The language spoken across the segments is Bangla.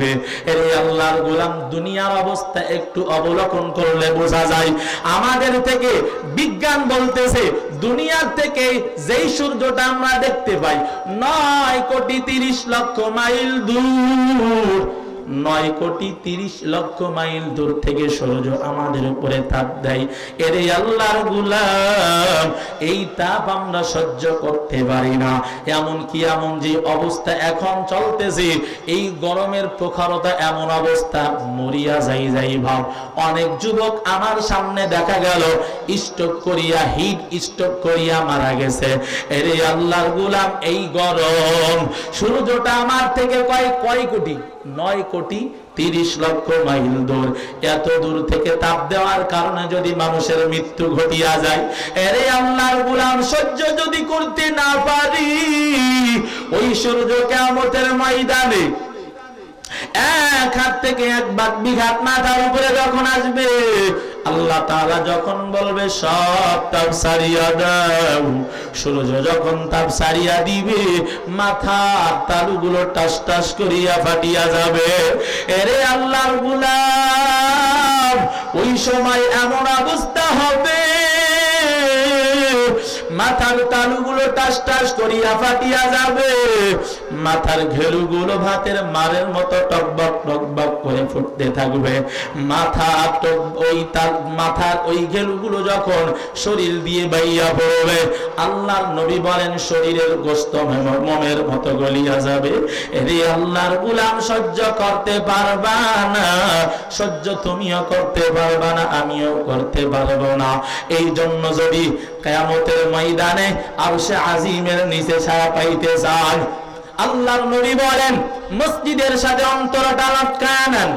দিবে। এর আল্লাহর গোলাম, দুনিয়ার অবস্থা একটু অবলোকন করলে বোঝা যায়। আমাদের থেকে বিজ্ঞান বলতেছে দুনিয়ার থেকে যেই সূর্যটা আমরা দেখতে পাই 9,30,00,000 মাইল দূর, 9,30,00,000 মাইল দূর থেকে সূর্য আমাদের উপরে তাপ দেয়। এরে আল্লাহর গোলাম, এই তাপ আমরা সহ্য করতে পারি না। এমনকি এমন যে অবস্থা এখন চলতেছে, এই গরমের প্রখরতা, এমন অবস্থা মরিয়া যাই ভাব। অনেক যুবক আমার সামনে দেখা গেল স্ট্রোক করিয়া, হিট স্ট্রোক করিয়া মারা গেছে। এরে আল্লাহর গোলাম, এই গরম সূর্যটা আমার থেকে কয় কোটি, 9,30,00,000 মাইল দূর। এত দূর থেকে তাপ দেওয়ার কারণে যদি মানুষের মৃত্যু ঘটিয়া যায়, এরে আল্লাহর গোলাম, সহ্য যদি করতে না পারি, ওই সূর্য কিয়ামতের ময়দানে এক হাত থেকে এক বিঘাত মাথার উপরে যখন আসবে, আল্লাহ তাআলা যখন বলবে সব তাপ সারিয়া দাও, সূর্য যখন তাপ সারিয়া দিবে, মাথার তালুগুলো টাস টাস করিয়া ফাটিয়া যাবে। এরে আল্লাহর গোলাম, ওই সময় এমন অবস্থা হবে, মাথার তালুগুলো টাস টাস করিয়া ফাটিয়া যাবে, মাথার ঘেলুগুলো ভাতের মারের মতো টকবক টকবক করে ফুটতে থাকবে। মাথার ওই ঘেলুগুলো যখন শরীর দিয়ে বাইয়া পড়বে, আল্লাহর নবী বলেন শরীরের গোশত মোমের মতো গলিয়া যাবে। এরে আল্লাহর গোলাম, সহ্য করতে পারবা না, সহ্য তুমিও করতে পারবা না, আমিও করতে পারবো না। এই জন্য যদি কিয়ামতের ময়দানে আরশে আজিমের নিচে ছায়া পাইতে চান, আল্লাহর নবী বলেন মসজিদের সাথে অন্তরটা লাটকায়া নেন,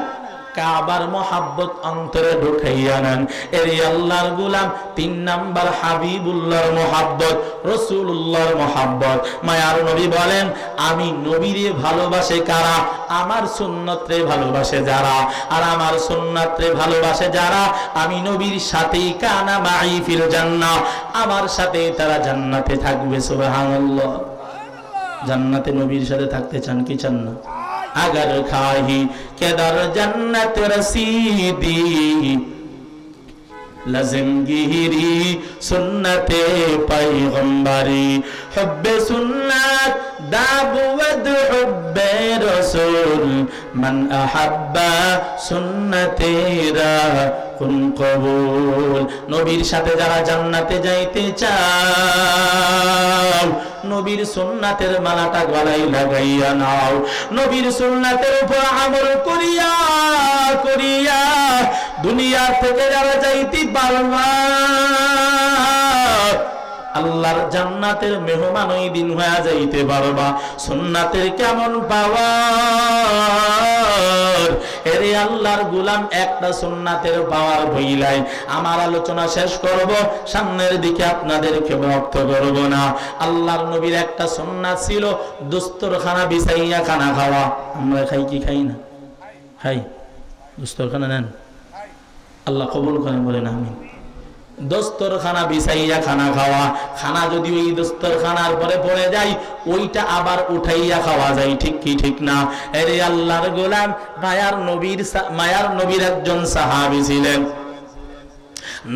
কাবার মোহাব্বত অন্তরে ঢুকাইয়া নেন। এরে আল্লাহর গোলাম, 3 নাম্বার হাবিবুল্লাহর মোহাব্বত, রাসূলুল্লাহর মোহাব্বত। মায়ার নবী বলেন, আমি নবীরে ভালোবাসে কারা? আমার সুন্নতরে ভালোবাসে যারা। আর আমার সুন্নতরে ভালোবাসে যারা, আমি নবীর সাথেই কানা মাই ফিল জান্নাহ, আমার সাথেই তারা জান্নাতে থাকবে। সুবহানাল্লাহ। জান্নাতে নবীর সাথে থাকতে চান কি চান না? अगर खाही के दर जन्नत रसीदी लज़िमगिरी सुन्नते पैगंबरी हुब्बे सुन्नत दाबुवद हुब्बे रसूल मन अहब्बा सुन्नते राकुन कबूल। नबीर साथे जारा জান্নাতে যাইতে চাও, নবীর সুন্নাতের মালাটা গলায় লাগাইয়া নাও। নবীর সুন্নাতের উপর আমল করিয়া করিয়া দুনিয়া থেকে যারা যাইতে পারবা, আল্লাহর জান্নাতের মেহমান ওই দিন হয়ে যাইতে পারবা। সুন্নাতের কেমন পাওয়ার! এরে আল্লাহর গোলাম, একটা সুন্নাতের পাওয়ার বইলাই আমার আলোচনা শেষ করব, সামনের দিকে আপনাদেরকে বিরক্ত করব না। আল্লাহর নবীর একটা সুন্নাত ছিল দস্তরখানা বিছাইয়া খানা খাওয়া। আমরা খাই কি খাই না? খাই। দস্তরখানা নেন, আল্লাহ কবুল করেন, বলেন আমিন। দস্তরখানা বিছাইয়া খানা খাওয়া। খানা যদি ওই দস্তরখানার পরে পড়ে যায়, ওইটা আবার উঠাইয়া খাওয়া যায়, ঠিক কি ঠিক না? এরে আল্লাহর গোলাম, মায়ার নবীর একজন সাহাবী ছিলেন,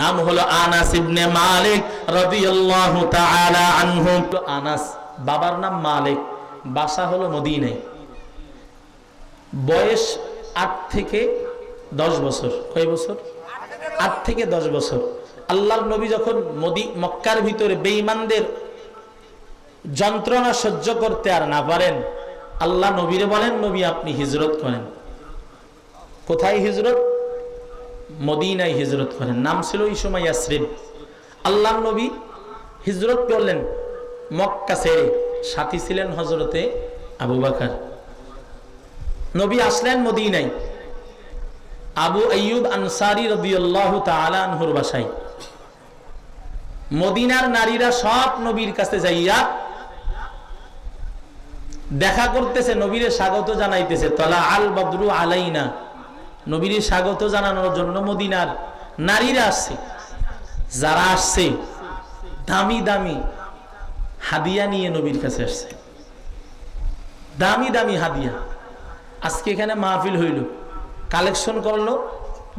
নাম হলো আনাস ইবনে মালিক রাদিয়াল্লাহু তাআলা আনহু। আনাস বাবার নাম মালিক, বাসা হলো মদিনায়। বয়স 8 থেকে 10 বছর। কয় বছর? 8 থেকে 10 বছর। আল্লাহর নবী যখন মক্কার ভিতরে বেঈমানদের যন্ত্রণা সহ্য করতে আর না পারেন, আল্লাহ নবীরে বলেন, নবী আপনি হিজরত করেন। কোথায় হিজরত? মদিনায় হিজরত করেন। নাম ছিল এই সময় ইয়াসরিব। আল্লাহর নবী হিজরত করলেন মক্কা ছেড়ে, সাথী ছিলেন হযরতে আবু বকর। নবী আসলেন মদিনায় আবু আইয়ুব আনসারী রাদিয়াল্লাহু তাআলা আনহুর বাসায়। মদিনার নারীরা সব নবীর কাছে যাইয়া দেখা করতেছে, নবীরে স্বাগত জানাইতেছে। তলা আল বদরু আলাইনা, নবীরে স্বাগত জানানোর জন্য মদিনার নারীরা আসছে। যারা আসছে দামি দামি হাদিয়া নিয়ে নবীর কাছে আসছে, দামি দামি হাদিয়া। আজকে এখানে মাহফিল হইল, কালেকশন করলো,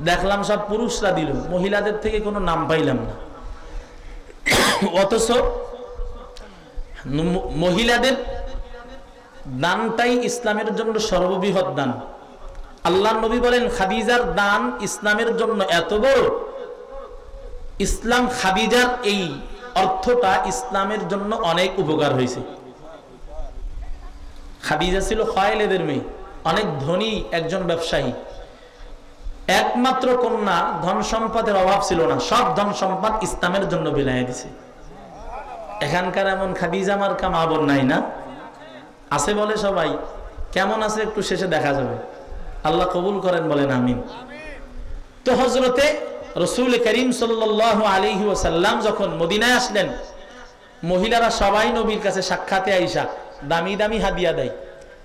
দেখলাম সব পুরুষরা দিল, মহিলাদের থেকে কোনো নাম পাইলাম না। অথচ মহিলাদের দানটাই ইসলামের জন্য সর্ববৃহৎ দান। আল্লাহর নবী বলেন খাদিজার দান ইসলামের জন্য এত বড়, ইসলাম খাদিজার এই অর্থটা ইসলামের জন্য অনেক উপকার হয়েছে। খাদিজা ছিল খায়েলেদের মেয়ে, অনেক ধনী একজন ব্যবসায়ী, একমাত্র কন্যা, ধন সম্পদের অভাব ছিল না, সব ধন সম্পদ ইসলামের জন্য বিলাইয়া দিছে। এখানকার এমন খাদিজা মার্কা মা বোন নাই না? আছে বলে সবাই, কেমন আছে একটু শেষে দেখা যাবে। আল্লাহ কবুল করেন, বলেন আমিন। তো হযরতে রাসূল করিম সাল্লাল্লাহু আলাইহি ওয়াসাল্লাম যখন মদিনায় আসলেন, মহিলারা সবাই নবীর কাছে সাক্ষাতে আইসা দামি দামি হাদিয়া দেয়।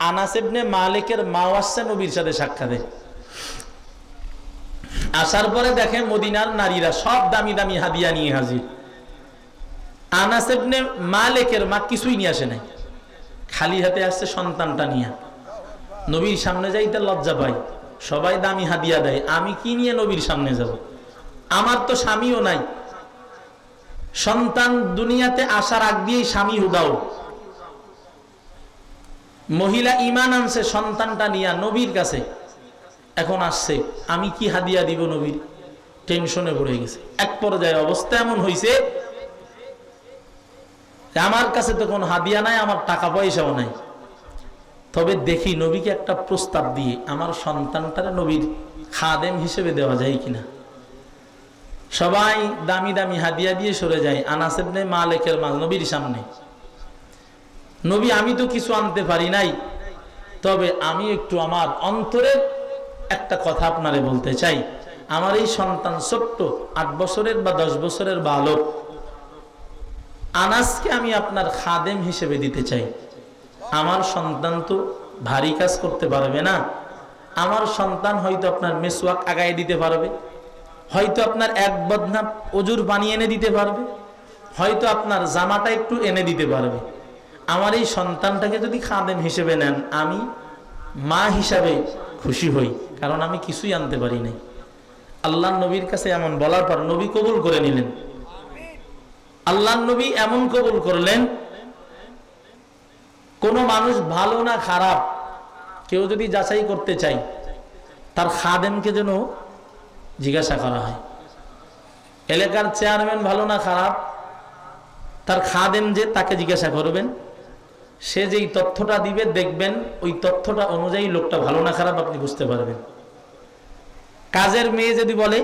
আনাস ইবনে মালিকের মাও আসছে নবীর সাথে সাক্ষাতে। আসার পরে দেখে মদিনার নারীরা সব দামি দামি হাদিয়া নিয়ে হাজির। আনাস ইবনে মালিকের মা কিছুই নিয়ে আসে নাই, খালি হাতে আসছে সন্তানটা নিয়ে। নবীর সামনে যাইতে লজ্জা পাই, সবাই দামি হাদিয়া দেয়, আমি কি নিয়ে নবীর সামনে যাব? আমার তো স্বামীও নাই, সন্তান দুনিয়াতে আসার আগ দিয়েই স্বামী হুদাও। মহিলা ঈমান আনছে সন্তানটা নিয়ে নবীর কাছে, এখন আসছে, আমি কি হাদিয়া দিব নবীর? টেনশনে পড়ে গেছে। এক পর্যায়ে অবস্থা এমন হয়েছে, আমার কাছে তো কোনো হাদিয়া নাই, আমার টাকা পয়সাও নাই, তবে দেখি নবীকে একটা প্রস্তাব দিয়ে আমার সন্তানটারে নবীর খাদেম হিসেবে দেওয়া যায় কিনা। সবাই দামি দামি হাদিয়া দিয়ে সরে যায়। আনাস ইবনে মালিকের মা নবীর সামনে, নবী আমি তো কিছু আনতে পারি নাই, তবে আমি একটু আমার অন্তরের একটা কথা আপনারে বলতে চাই। আমার এই সন্তান ছোট্ট, 8 বছরের বা 10 বছরের বালক, আনাসকে আমি আপনার খাদেম হিসেবে দিতে চাই। আমার সন্তান তো ভারী কাজ করতে পারবে না, আমার সন্তান হয়তো আপনার মেসওয়াক আগায় দিতে পারবে, হয়তো আপনার এক বদনা অজুর পানি এনে দিতে পারবে, হয়তো আপনার জামাটা একটু এনে দিতে পারবে। আমার এই সন্তানটাকে যদি খাদেম হিসেবে নেন, আমি মা হিসাবে খুশি হই, কারণ আমি কিছুই আনতে পারি নাই। আল্লাহ নবীর কাছে এমন বলার পর নবী কবুল করে নিলেন। আল্লাহ নবী এমন কবুল করলেন, কোন মানুষ ভালো না খারাপ কেউ যদি যাচাই করতে চাই, তার খাদেমকে যেন জিজ্ঞাসা করা হয়। এলাকার চেয়ারম্যান ভালো না খারাপ, তার খাদেম যে তাকে জিজ্ঞাসা করবেন, সে যেই তথ্যটা দিবে দেখবেন ওই তথ্যটা অনুযায়ী লোকটা ভালো না খারাপ আপনি বুঝতে পারবেন। কাজের মেয়ে যদি বলে,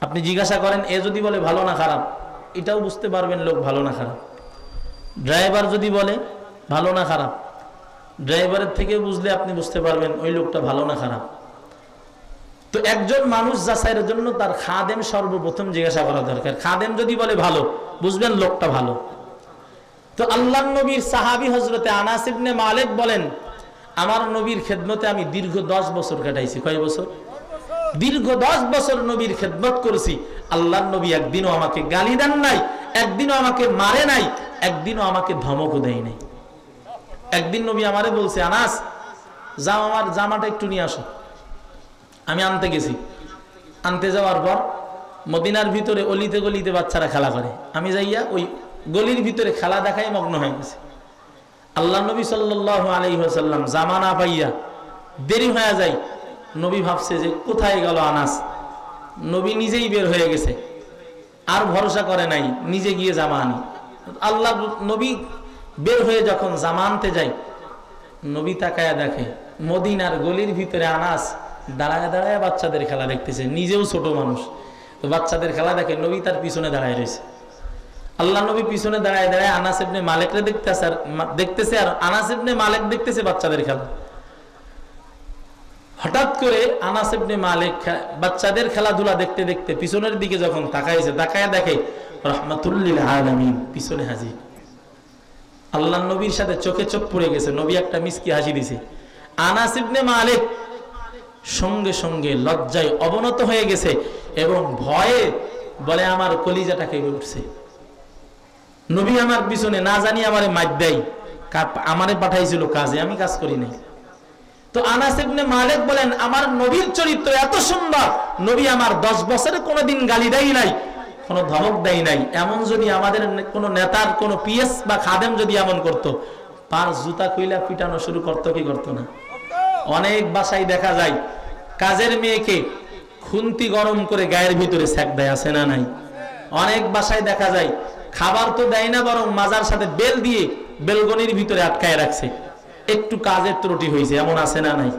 আপনি জিজ্ঞাসা করেন, এ যদি বলে ভালো না খারাপ, এটাও বুঝতে পারবেন লোক ভালো না খারাপ। ড্রাইভার যদি বলে ভালো না খারাপ, ড্রাইভারের থেকে বুঝলে আপনি বুঝতে পারবেন ওই লোকটা ভালো না খারাপ। তো একজন মানুষ যাচাইয়ের জন্য তার খাদেম সর্বপ্রথম জিজ্ঞাসা করা দরকার। খাদেম যদি বলে ভালো, বুঝবেন লোকটা ভালো। তো আল্লাহর নবীর সাহাবী হযরতে আনাস ইবনে মালিক বলেন, আমার নবীর খেদমতে আমি দীর্ঘ 10 বছর কাটাইছি। কয় বছর? দীর্ঘ 10 বছর নবীর খেদমত করেছি। আল্লাহর নবী একদিনও আমাকে গালি দেন নাই, একদিনও আমাকে মারে নাই, একদিনও আমাকে ধমকও দেয় নাই। একদিন নবী আমারে বলছে, আনাস যাও আমার জামাটা একটু নিয়ে আসো। আমি আনতে গেছি। আনতে যাওয়ার পর মদিনার ভিতরে অলিতে গলিতে বাচ্চারা খেলা করে, আমি যাইয়া ওই গলির ভিতরে খেলা দেখাই মগ্ন হয়ে গেছে। আল্লাহ নবী সাল্লাল্লাহু আলাইহি ওয়াসাল্লাম জামা না পাইয়া দেরি হয়ে যায়। নবী ভাবছে যে কোথায় গেল আনাস, নবী নিজেই বের হয়ে গেছে, আর ভরসা করে নাই, নিজে গিয়ে জামা আনি। আল্লাহ নবী বের হয়ে যখন জামা আনতে যায়, নবী তাকায়া দেখে মদিনার গলির ভিতরে আনাস দাঁড়ায় দাঁড়ায় বাচ্চাদের খেলা দেখতেছে, নিজেও ছোট মানুষ, তো বাচ্চাদের খেলা দেখে নবী তার পিছনে দাঁড়ায় রয়েছে। আল্লাহ নবী পিছনে দাঁড়ায় দাঁড়ায় আনাস ইবনে মালিকরে দেখতেছে, আর আনাস ইবনে মালিক দেখতেছে বাচ্চাদের খেলা। হঠাৎ করে আনাস ইবনে মালিক বাচ্চাদের খেলাধুলা দেখতে দেখতে পিছনের দিকে যখন তাকাইছে, তাকায় দেখে রাহমাতুল লিল আলামিন পিছনে হাজির। আল্লাহ নবীর সাথে চোখে চোখ পড়ে গেছে, নবী একটা মিষ্টি হাসি দিছে। আনাস ইবনে মালিক সঙ্গে সঙ্গে লজ্জায় অবনত হয়ে গেছে এবং ভয়ে বলে, আমার কলিজাটা কেঁপে উঠছে। নবী আমার পিছনে না জানি আমারে মার দেয়, আমারে পাঠাইছিল কাজে, আমি কাজ করি নাই। তো আনাস ইবনে মালিক বলেন আমার নবীর চরিত্র এত সুন্দর, নবী আমার 10 বছরে কোনোদিন গালি দেয় নাই, কোনো ধমক দেয় নাই। এমন যদি আমাদের কোনো নেতার কোনো পিএস বা খাদেম যদি এমন করতো, পার জুতা কইলা পিটানো শুরু করতো কি করতো না? অনেক বাসায় দেখা যায় কাজের মেয়েকে খুন্তি গরম করে গায়ের ভিতরে সেক দেয়, আছে না নাই? অনেক বাসায় দেখা যায় খাবার তো দেয় না, বরং মাজার সাথে বেল দিয়ে বেলগনির ভিতরে আটকায় রাখছে, একটু কাজের ত্রুটি হয়েছে, এমন আছে না নাই?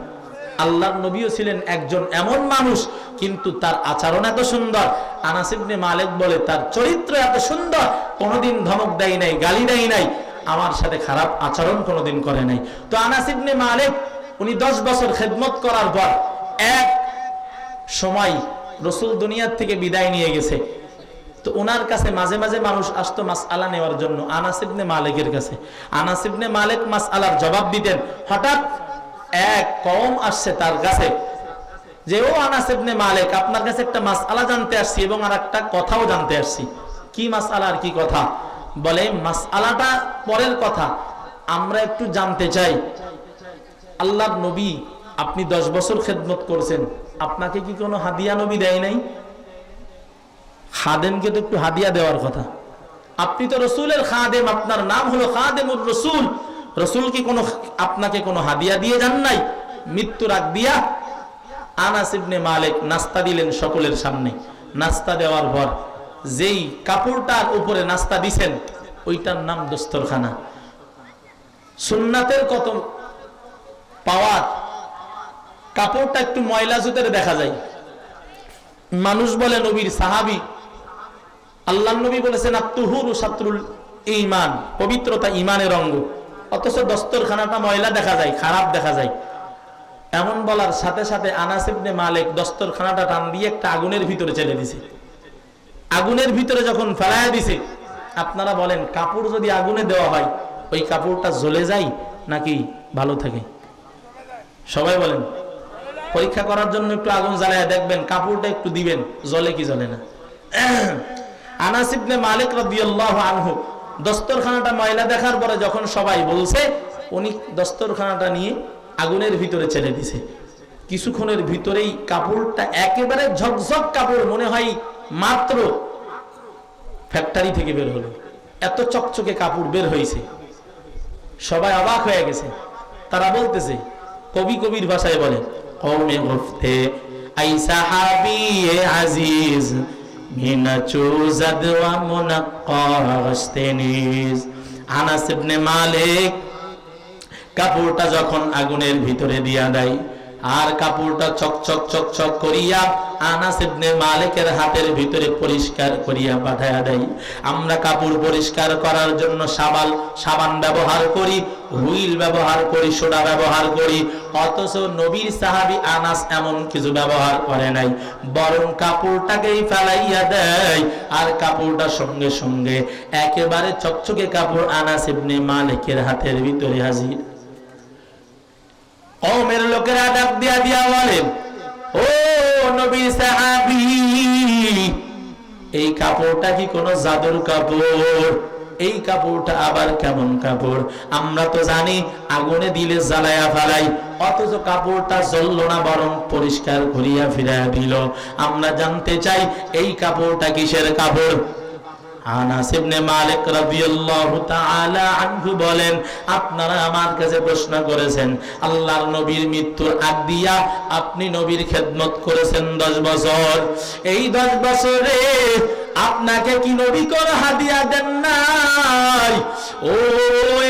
আল্লাহর নবীও ছিলেন একজন এমন মানুষ, কিন্তু তার আচরণ এত সুন্দর। আনাস ইবনে মালিক বলে তার চরিত্র এত সুন্দর, কোনোদিন ধমক দেয় নাই, গালি দেয় নাই, আমার সাথে খারাপ আচরণ কোনোদিন করে নাই। তো আনাস ইবনে মালিক উনি 10 বছর খেদমত করার পর এক সময় রাসূল দুনিয়ার থেকে বিদায় নিয়ে গেছে। তো ওনার কাছে মাঝে মাঝে মানুষ আসতো মাসআলা নেওয়ার জন্য আনাস ইবনে মালিকের কাছে। আনাস ইবনে মালিক মাসআলার জবাব দিতেন। হঠাৎ এক কওম আসছে তার কাছে, যে ও আনাস ইবনে মালিক, আপনার কাছে একটা মাসআলা জানতে আসছি এবং আর একটা কথাও জানতে আসছি। কি মাসআলা আর কি কথা? বলে মাসআলাটা পরের কথা, আমরা একটু জানতে চাই আল্লাহর নবী আপনি 10 বছর খেদমত করছেন, আপনাকে কি কোনো হাদিয়া নবী দেয় নাই? খাদেমকে তো একটু হাদিয়া দেওয়ার কথা, আপনি তো রসুলের খাদেম, আপনার নাম হলো খাদেমুর রসুল, রসুল কি কোনো আপনাকে কোনো হাদিয়া দিয়ে যান নাই মৃত্যুর আগ দিয়া? আনাস ইবনে মালিক নাস্তা দিলেন সকলের সামনে। নাস্তা দেওয়ার পর যেই কাপড়টার উপরে নাস্তা দিছেন ওইটার নাম দস্তরখানা। সুন্নাতের কত পাওয়ার! কাপড়টা একটু ময়লা জুতের দেখা যায়, মানুষ বলে নবীর সাহাবী, আল্লাহর নবী বলেছেন আত-তুহুরু শাতরুল ঈমান, পবিত্রতা ঈমানের অঙ্গ, অথচ দস্তরখানাটা ময়লা দেখা যায়, খারাপ দেখা যায়। এমন বলার সাথে সাথে আনাস ইবনে মালিক দস্তরখানাটা টান দিয়ে একটা আগুনের ভিতরে ছেড়ে দিছে। আগুনের ভিতরে যখন ফেলায়া দিছে, আপনারা বলেন কাপড় যদি আগুনে দেওয়া হয় ওই কাপড়টা জ্বলে যায় নাকি ভালো থাকে? সবাই বলেন। পরীক্ষা করার জন্য একটু আগুন জ্বালায়া দেখবেন, কাপড়টা একটু দিবেন, জ্বলে কি জ্বলে না। আনাস ইবনে মালিক রাদিয়াল্লাহু আনহু দস্তরখানাটা ময়লা দেখার পরে যখন সবাই বলছে, উনি দস্তরখানাটা নিয়ে আগুনের ভিতরে ছেড়ে দিছে। কিছুক্ষণের ভিতরেই কাপড়টা একেবারে ঝকঝক কাপড়, মনে হয় মাত্র ফ্যাক্টরি থেকে বের হলো, এত চকচকে কাপড় বের হয়েছে। সবাই অবাক হয়ে গেছে। তারা বলতেছে, কবি কবির ভাষায় বলে, কওমে গুফতে আই সাহাবী আজিজ মিনা চুজাদ ওয়া মুনাক্কারাস্তিনিজ। আনাস ইবনে মালিক কাপড়টা যখন আগুনের ভিতরে দিয়া দেয় আর কাপড়টা চকচক চকচক করিয়া আনাস ইবনে মালিকের হাতের ভিতরে পরিষ্কার করিয়া পাঠায়া দেয়। আমরা কাপড় পরিষ্কার করার জন্য সাবান ব্যবহার করি, হুইল ব্যবহার করি, সোডা ব্যবহার করি, অথচ নবীর সাহাবী আনাস এমন কিছু ব্যবহার করে নাই, বরং কাপড়টাকেই ফেলাইয়া দেয় আর কাপড়টা সঙ্গে সঙ্গে একেবারে চকচকে কাপড় আনাস ইবনে মালিকের হাতের ভিতরে হাজির। কওমের লোকেরা ডাক দিয়া দিয়া বলেন, ও নবী সাহাবী, এই কাপড়টা কি কোনো জাদুর কাপড়? এই কাপড়টা আবার কেমন কাপড়? আমরা তো জানি আগুনে দিলে জ্বালায়া ফেলাই, অথচ কাপড়টা জ্বললো না, বরং পরিষ্কার করিয়া ফিরাইয়া দিল। আমরা জানতে চাই এই কাপড়টা কিসের কাপড়? আনাস ইবনে মালিক রাদিয়াল্লাহু তাআলা আনহু বলেন, আপনারা আমার কাছে প্রশ্ন করেছেন, আল্লাহর নবীর মৃত্যুর আগ দিয়া আপনি নবীর খেদমত করেছেন 10 বছর, এই 10 বছরে আপনাকে কি নবী কোনো হাদিয়া দেন নাই? ও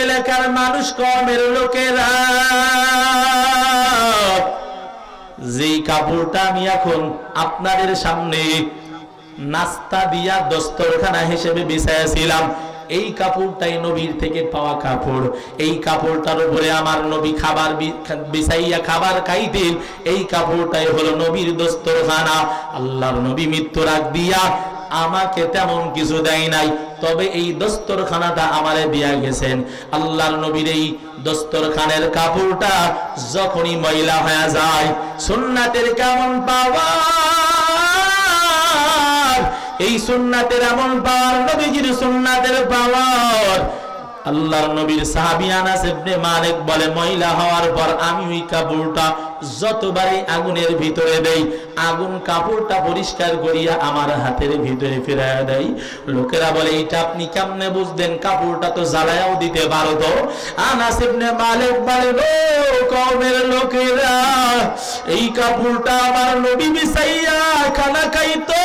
এলাকার মানুষ, কওমের লোকেরা, যেই কাপড়টা আমি এখন আপনাদের সামনে নাস্তা দিয়া দস্তরখানা হিসেবে বিছাইয়াছিলাম, এই কাপড়টাই নবীর থেকে পাওয়া কাপড়। এই কাপড়টার উপরে আমার নবী খাবার বিছাইয়া খাবার খাইতেন, এই কাপড়টাই হলো নবীর দস্তরখানা। আল্লাহর নবী মৃত্যুর আগ দিয়া আমাকে তেমন কিছু দেয় নাই, তবে এই দস্তরখানাটা আমারে দিয়া গেছেন। আল্লাহর নবীর এই দস্তরখানের কাপড়টা যখনই ময়লা হয়ে যায়, সুন্নাতের কেমন পাওয়া, এই সুন্নাতের এমন পাওয়ার, নবীজির সুন্নাতের পাওয়ার, আল্লাহর নবীর সাহাবী আনাস ইবনে মালিক বলে ময়লা হওয়ার পর আমি ওই কাপড়টা যতবারই আগুনের ভিতরে দেই আগুন কাপড়টা পরিষ্কার করিয়া আমার হাতের ভিতরে ফিরাইয়া দেয়। লোকেরা বলে এটা আপনি কেমনে বুঝলেন, কাপড়টা তো জ্বালায়াও দিতে পারো তো। আনাস ইবনে মালিক বলে ও কওমের লোকেরা, এই কাপড়টা আমার নবী বিছাইয়া খানা খাইতো,